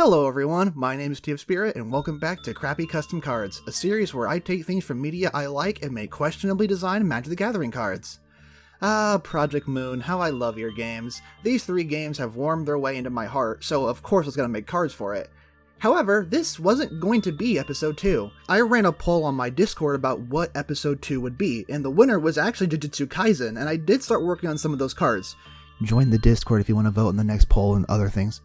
Hello everyone, my name is Steve Spirit and welcome back to Crappy Custom Cards, a series where I take things from media I like and make questionably designed Magic the Gathering cards. Project Moon, how I love your games. These 3 games have warmed their way into my heart, so of course I was going to make cards for it. However, this wasn't going to be Episode 2. I ran a poll on my Discord about what Episode 2 would be, and the winner was actually Jujutsu Kaisen, and I did start working on some of those cards. Join the Discord if you want to vote in the next poll and other things.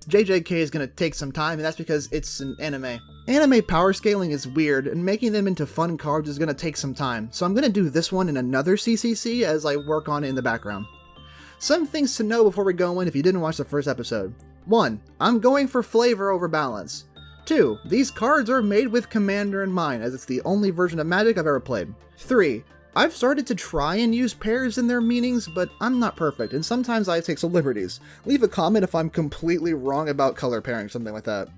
JJK is going to take some time, and that's because it's an anime. Anime power scaling is weird, and making them into fun cards is going to take some time, so I'm going to do this one in another CCC as I work on it in the background. Some things to know before we go in if you didn't watch the first episode. 1. I'm going for flavor over balance. 2. These cards are made with Commander in mind, as it's the only version of Magic I've ever played. 3. I've started to try and use pairs in their meanings, but I'm not perfect, and sometimes I take some liberties. Leave a comment if I'm completely wrong about color pairing, something like that.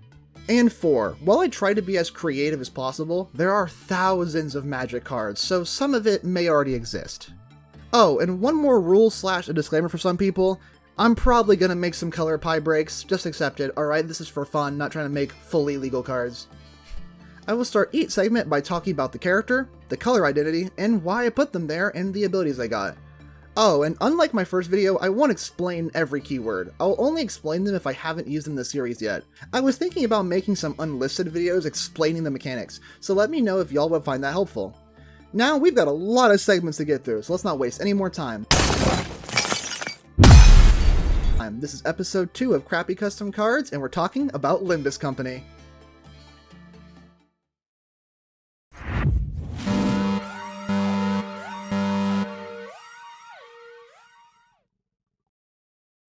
And 4. While I try to be as creative as possible, there are thousands of Magic cards, so some of it may already exist. Oh, and one more rule / a disclaimer for some people. I'm probably gonna make some color pie breaks, just accept it, alright? This is for fun, not trying to make fully legal cards. I will start each segment by talking about the character, the color identity, and why I put them there and the abilities I got. Oh, and unlike my first video, I won't explain every keyword. I'll only explain them if I haven't used them in the series yet. I was thinking about making some unlisted videos explaining the mechanics, so let me know if y'all would find that helpful. Now, we've got a lot of segments to get through, so let's not waste any more time. This is episode 2 of Crappy Custom Cards, and we're talking about Limbus Company.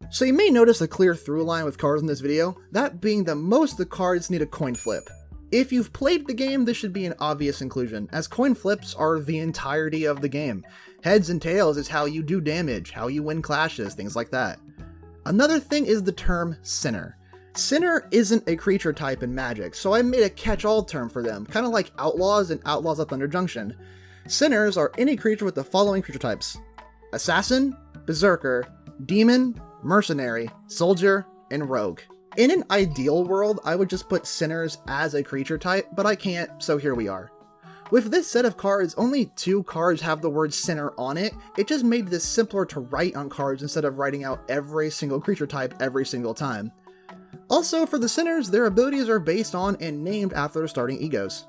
So you may notice a clear through line with cards in this video, that being that most of the cards need a coin flip. If you've played the game, this should be an obvious inclusion, as coin flips are the entirety of the game. Heads and tails is how you do damage, how you win clashes, things like that. Another thing is the term Sinner. Sinner isn't a creature type in Magic, so I made a catch-all term for them, kind of like Outlaws and Outlaws of Thunder Junction. Sinners are any creature with the following creature types: Assassin, Berserker, Demon, Mercenary, Soldier, and Rogue. In an ideal world, I would just put Sinners as a creature type, but I can't, so here we are. With this set of cards, only 2 cards have the word Sinner on it. It just made this simpler to write on cards instead of writing out every single creature type every single time. Also, for the Sinners, their abilities are based on and named after their starting egos.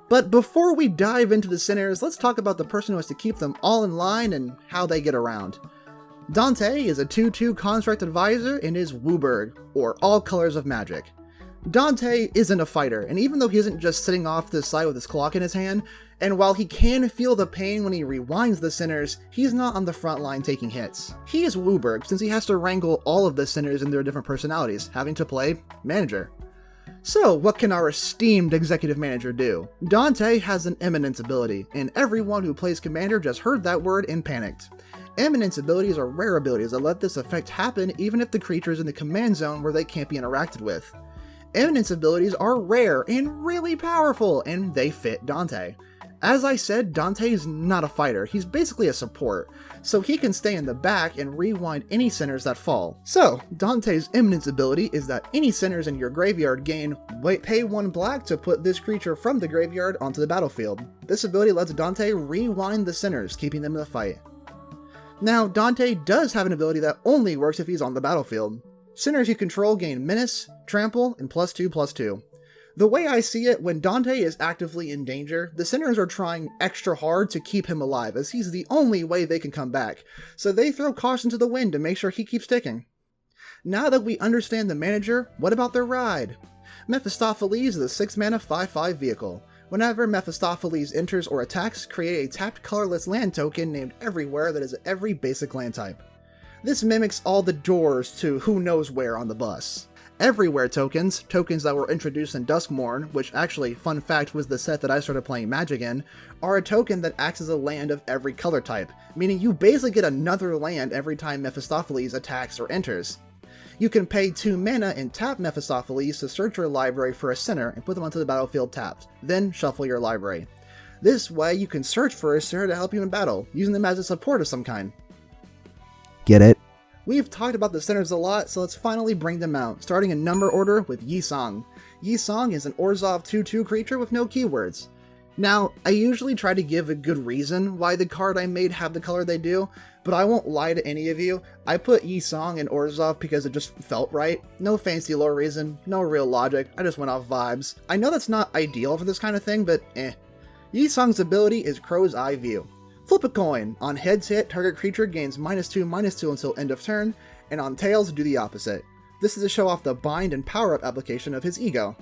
But before we dive into the Sinners, let's talk about the person who has to keep them all in line and how they get around. Dante is a 2/2 Construct Advisor and is Wooburg, or All Colors of Magic. Dante isn't a fighter, and even though he isn't just sitting off to the side with his clock in his hand, and while he can feel the pain when he rewinds the Sinners, he's not on the front line taking hits. He is Wooburg since he has to wrangle all of the Sinners and their different personalities, having to play manager. So, what can our esteemed executive manager do? Dante has an Eminence ability, and everyone who plays Commander just heard that word and panicked. Eminence abilities are rare abilities that let this effect happen even if the creature is in the command zone where they can't be interacted with. Eminence abilities are rare and really powerful, and they fit Dante. As I said, Dante is not a fighter, he's basically a support, so he can stay in the back and rewind any Sinners that fall. So, Dante's Eminence ability is that any Sinners in your graveyard gain pay 1 black to put this creature from the graveyard onto the battlefield. This ability lets Dante rewind the Sinners, keeping them in the fight. Now, Dante does have an ability that only works if he's on the battlefield. Sinners you control gain Menace, Trample, and +2/+2. The way I see it, when Dante is actively in danger, the Sinners are trying extra hard to keep him alive, as he's the only way they can come back, so they throw caution to the wind to make sure he keeps ticking. Now that we understand the manager, what about their ride? Mephistopheles is a 6-mana 5/5 vehicle. Whenever Mephistopheles enters or attacks, create a tapped colorless land token named Everywhere that is every basic land type. This mimics all the doors to who knows where on the bus. Everywhere tokens that were introduced in Duskmourn, which actually, fun fact, was the set that I started playing Magic in, are a token that acts as a land of every color type, meaning you basically get another land every time Mephistopheles attacks or enters. You can pay 2 mana and tap Mephistopheles to search your library for a Sinner and put them onto the battlefield tapped, then shuffle your library. This way you can search for a Sinner to help you in battle, using them as a support of some kind. Get it? We've talked about the centers a lot, so let's finally bring them out, starting in number order with Yi-Song. Yi-Song is an Orzhov 2/2 creature with no keywords. Now, I usually try to give a good reason why the card I made have the color they do, but I won't lie to any of you. I put Yi-Song in Orzhov because it just felt right. No fancy lore reason, no real logic, I just went off vibes. I know that's not ideal for this kind of thing, but eh. Yi-Song's ability is Crow's Eye View. Flip a coin. On heads hit, target creature gains -2/-2 until end of turn, and on tails, do the opposite. This is to show off the bind and power-up application of his ego.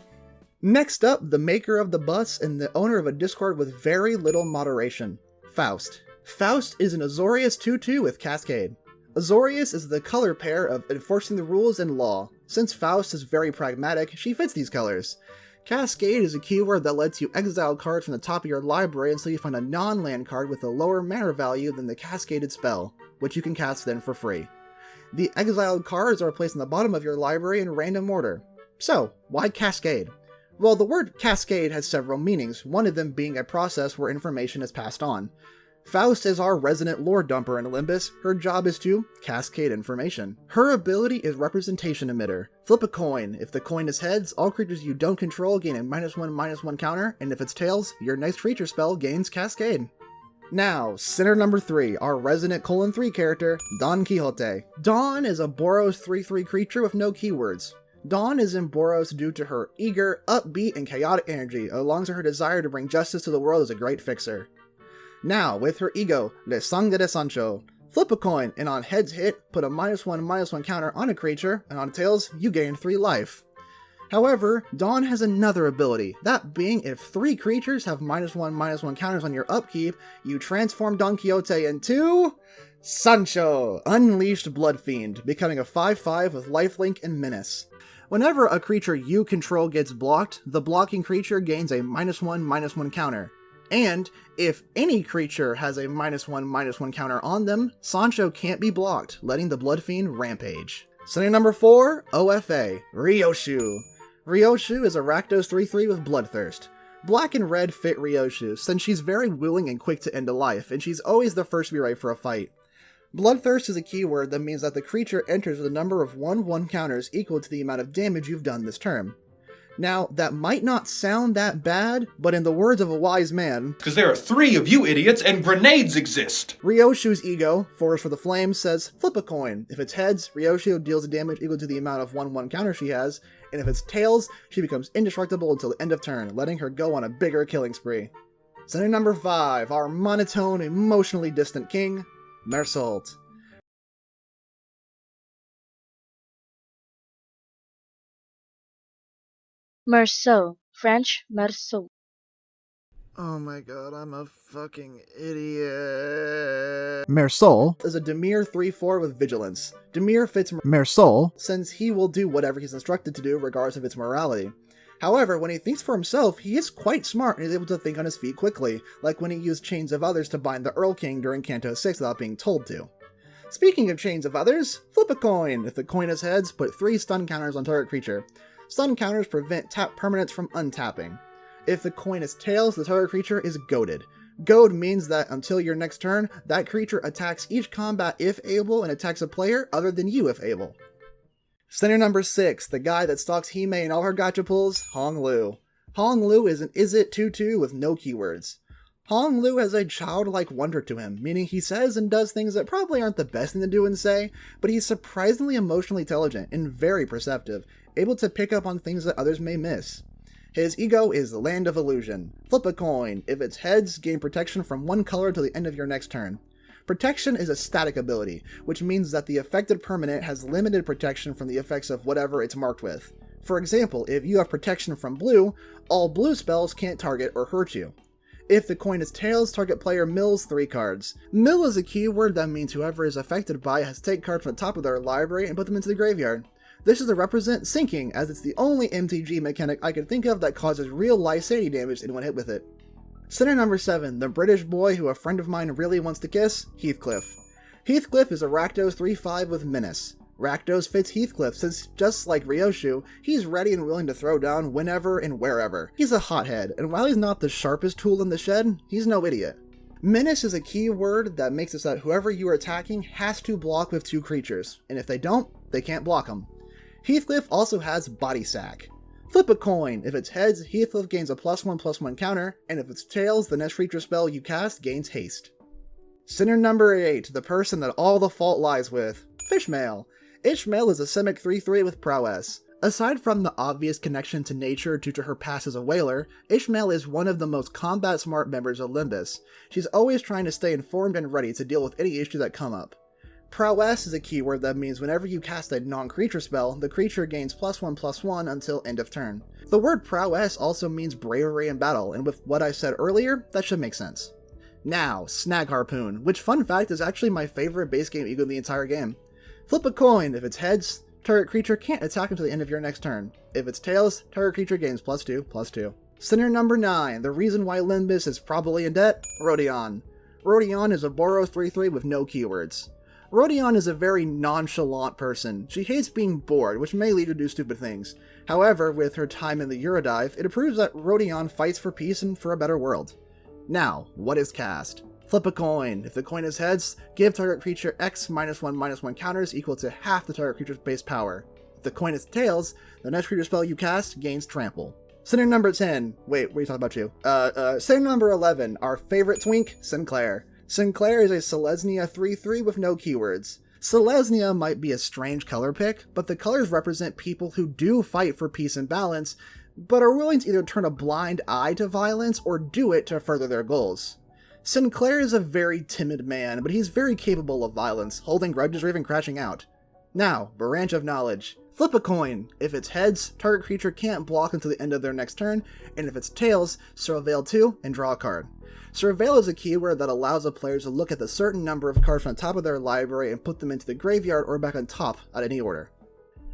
Next up, the maker of the bus and the owner of a Discord with very little moderation, Faust. Faust is an Azorius 2/2 with Cascade. Azorius is the color pair of enforcing the rules and law. Since Faust is very pragmatic, she fits these colors. Cascade is a keyword that lets you exile cards from the top of your library until you find a non-land card with a lower mana value than the cascaded spell, which you can cast then for free. The exiled cards are placed on the bottom of your library in random order. So, why Cascade? Well, the word cascade has several meanings, one of them being a process where information is passed on. Faust is our resident lore dumper in Limbus. Her job is to cascade information. Her ability is Representation Emitter. Flip a coin. If the coin is heads, all creatures you don't control gain a -1/-1 counter, and if it's tails, your next creature spell gains Cascade. Now, center number 3, our resident :3 character, Don Quixote. Dawn is a Boros 3/3 creature with no keywords. Dawn is in Boros due to her eager, upbeat, and chaotic energy, alongside her desire to bring justice to the world as a great fixer. Now, with her ego, Le Sangre de Sancho, flip a coin, and on heads hit, put a -1/-1 counter on a creature, and on tails, you gain 3 life. However, Dawn has another ability, that being if 3 creatures have -1/-1 counters on your upkeep, you transform Don Quixote into Sancho, Unleashed Bloodfiend, becoming a 5/5 with lifelink and menace. Whenever a creature you control gets blocked, the blocking creature gains a -1/-1 counter. And if any creature has a -1/-1 counter on them, Sancho can't be blocked, letting the Bloodfiend rampage. Center number 4, OFA, Ryoshu. Ryoshu is a Rakdos 3/3 with Bloodthirst. Black and red fit Ryoshu, since she's very willing and quick to end a life, and she's always the first to be right for a fight. Bloodthirst is a keyword that means that the creature enters with a number of 1/1 counters equal to the amount of damage you've done this turn. Now, that might not sound that bad, but in the words of a wise man, "Because there are 3 of you idiots and grenades exist!" Ryoshu's ego, Force for the Flames, says flip a coin. If it's heads, Ryoshu deals damage equal to the amount of 1/1 counter she has, and if it's tails, she becomes indestructible until the end of turn, letting her go on a bigger killing spree. Center number 5, our monotone, emotionally distant king, Mersault. Merceau, French Merceau. Oh my god, I'm a fucking idiot. Mersault is a Dimir 3/4 with Vigilance. Dimir fits Mersault since he will do whatever he's instructed to do regardless of its morality. However, when he thinks for himself, he is quite smart and is able to think on his feet quickly, like when he used Chains of Others to bind the Earl King during Canto 6 without being told to. Speaking of Chains of Others, flip a coin. If the coin is heads, put 3 stun counters on target creature. Stun counters prevent tap permanents from untapping. If the coin is tails, the target creature is goaded. Goad means that until your next turn, that creature attacks each combat if able and attacks a player other than you if able. Center number 6, the guy that stalks Hime in all her gacha pulls, Hong Lu. Hong Lu is an Is-It 2/2 with no keywords. Hong Lu has a childlike wonder to him, meaning he says and does things that probably aren't the best thing to do and say, but he's surprisingly emotionally intelligent and very perceptive, able to pick up on things that others may miss. His ego is the Land of Illusion. Flip a coin. If it's heads, gain protection from 1 color till the end of your next turn. Protection is a static ability, which means that the affected permanent has limited protection from the effects of whatever it's marked with. For example, if you have protection from blue, all blue spells can't target or hurt you. If the coin is tails, target player mills 3 cards. Mill is a keyword that means whoever is affected by it has to take cards from the top of their library and put them into the graveyard. This is to represent sinking, as it's the only MTG mechanic I can think of that causes real life sanity damage in one hit with it. Center number 7, the British boy who a friend of mine really wants to kiss, Heathcliff. Heathcliff is a Rakdos 3/5 with Menace. Rakdos fits Heathcliff since, just like Ryoshu, he's ready and willing to throw down whenever and wherever. He's a hothead, and while he's not the sharpest tool in the shed, he's no idiot. Menace is a keyword that makes it so that whoever you are attacking has to block with 2 creatures, and if they don't, they can't block them. Heathcliff also has Body Sack. Flip a coin. If it's heads, Heathcliff gains a +1/+1 counter, and if it's tails, the next creature spell you cast gains haste. Sinner number 8, the person that all the fault lies with. Fishmail. Ishmael is a Simic 3/3 with prowess. Aside from the obvious connection to nature due to her past as a whaler, Ishmael is one of the most combat-smart members of Limbus. She's always trying to stay informed and ready to deal with any issues that come up. Prowess is a keyword that means whenever you cast a non-creature spell, the creature gains +1/+1 until end of turn. The word prowess also means bravery in battle, and with what I said earlier, that should make sense. Now, Snag Harpoon, which fun fact is actually my favorite base game eagle in the entire game. Flip a coin. If it's heads, target creature can't attack until the end of your next turn. If it's tails, target creature gains +2/+2. Sinner number 9, the reason why Limbus is probably in debt, Rodion. Rodion is a Boros 3/3 with no keywords. Rodion is a very nonchalant person. She hates being bored, which may lead her to do stupid things. However, with her time in the Eurodive, it proves that Rodion fights for peace and for a better world. Now, what is cast? Flip a coin. If the coin is heads, give target creature X -1/-1 counters equal to half the target creature's base power. If the coin is tails, the next creature spell you cast gains trample. Sinner number 10. Wait, what are you talking about you? Sinner number 11, our favorite twink, Sinclair. Sinclair is a Selesnya 3/3 with no keywords. Selesnya might be a strange color pick, but the colors represent people who do fight for peace and balance, but are willing to either turn a blind eye to violence or do it to further their goals. Sinclair is a very timid man, but he's very capable of violence, holding grudges or even crashing out. Now, Branch of Knowledge. Flip a coin. If it's heads, target creature can't block until the end of their next turn, and if it's tails, Surveil 2 and draw a card. Surveil is a keyword that allows a player to look at the certain number of cards from the top of their library and put them into the graveyard or back on top at any order.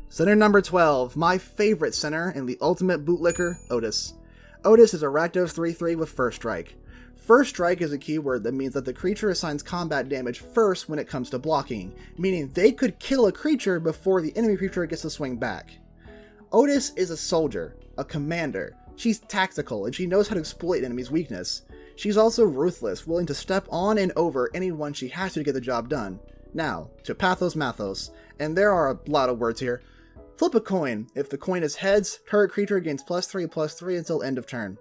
Sinner number 12, my favorite sinner and the ultimate bootlicker, Otis. Otis is a Rakdos 3/3 with First Strike. First Strike is a keyword that means that the creature assigns combat damage first when it comes to blocking, meaning they could kill a creature before the enemy creature gets to swing back. Otis is a soldier, a commander. She's tactical and she knows how to exploit an enemy's weakness. She's also ruthless, willing to step on and over anyone she has to get the job done. Now, to Pathos Mathos, and there are a lot of words here. Flip a coin. If the coin is heads, target creature gains +3/+3 until end of turn.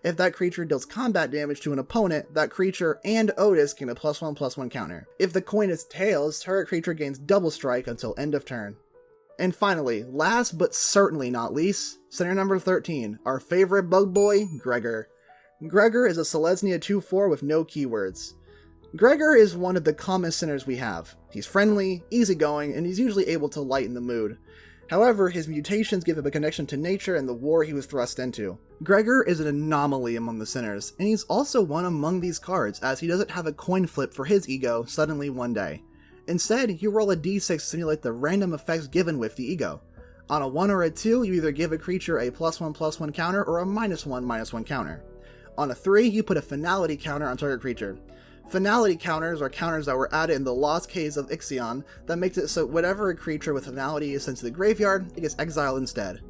If that creature deals combat damage to an opponent, that creature and Otis gain a +1/+1 counter. If the coin is tails, target creature gains double strike until end of turn. And finally, last but certainly not least, sinner number 13, our favorite bug boy, Gregor. Gregor is a Selesnya 2/4 with no keywords. Gregor is one of the common sinners we have. He's friendly, easygoing, and he's usually able to lighten the mood. However, his mutations give him a connection to nature and the war he was thrust into. Gregor is an anomaly among the sinners, and he's also one among these cards as he doesn't have a coin flip for his ego suddenly one day. Instead, you roll a d6 to simulate the random effects given with the ego. On a 1 or a 2, you either give a creature a +1/+1 counter or a -1/-1 counter. On a 3, you put a finality counter on target creature. Finality counters are counters that were added in the Lost Caves of Ixion that makes it so whenever a creature with finality is sent to the graveyard, it gets exiled instead.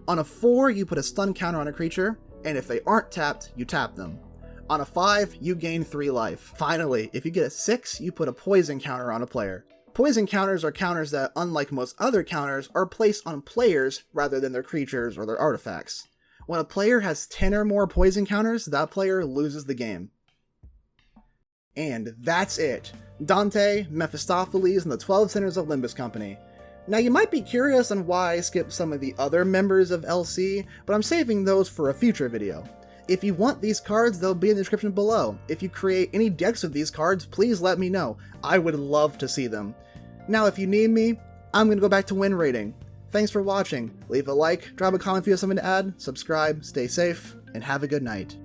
On a 4, you put a stun counter on a creature, and if they aren't tapped, you tap them. On a 5, you gain 3 life. Finally, if you get a 6, you put a poison counter on a player. Poison counters are counters that, unlike most other counters, are placed on players rather than their creatures or their artifacts. When a player has 10 or more poison counters, that player loses the game. And that's it. Dante, Mephistopheles, and the 12 Sinners of Limbus Company. Now you might be curious on why I skipped some of the other members of LC, but I'm saving those for a future video. If you want these cards, they'll be in the description below. If you create any decks of these cards, please let me know. I would love to see them. Now if you need me, I'm going to go back to win rating. Thanks for watching. Leave a like, drop a comment if you have something to add, subscribe, stay safe, and have a good night.